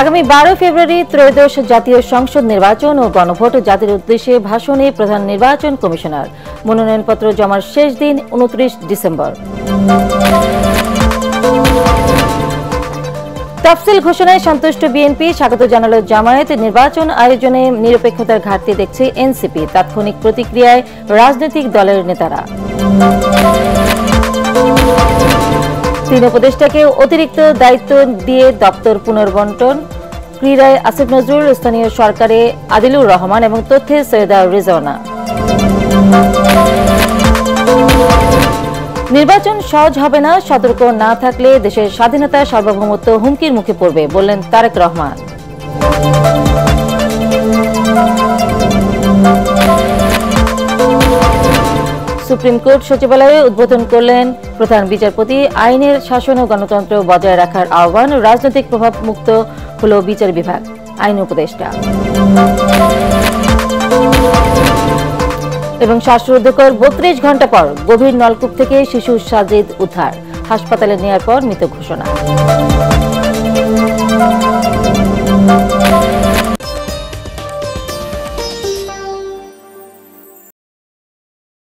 আগামী 12 ফেব্রুয়ারি ত্রয়োদশ জাতীয় সংসদ নির্বাচন ও গণভোট জাতির উদ্দেশ্যে ভাষণে প্রধান নির্বাচন কমিশনার। মনোনয়নপত্র জমার শেষ দিন 29 ডিসেম্বর। তফসিল ঘোষণায় সন্তুষ্ট বিএনপি, স্বাগত জানালো জামায়াত। নির্বাচন আয়োজনে নিরপেক্ষতার ঘাটতি দেখছে এনসিপি। তাৎক্ষণিক প্রতিক্রিয়ায় রাজনৈতিক দলের নেতারা। 3 উপদেষ্টাকে অতিরিক্ত দায়িত্ব দিয়ে দপ্তর পুনর্বণ্টন। ক্রীড়ায় আসিফ নজরুল, স্থানীয় সরকারে আদিলুর রহমান এবং তথ্যে সৈয়দা রিজওয়ানা। নির্বাচন সহজ হবে না, সতর্ক না থাকলে দেশের স্বাধীনতা সার্বভৌমত্ব হুমকির মুখে পড়বে, বললেন তারেক রহমান। সুপ্রিম কোর্ট সচিবালয়ে উদ্বোধন করলেন প্রধান বিচারপতি। আইনের শাসন ও গণতন্ত্র বজায় রাখার আহ্বান। রাজনৈতিক প্রভাব মুক্ত হল বিচার বিভাগ, আইন উপদেষ্টা। এবং শ্বাসরুদ্ধকর 32 ঘণ্টা পর গভীর নলকূপ থেকে শিশু সাজিদ উদ্ধার। হাসপাতালে নেয়ার পর মৃত ঘোষণা।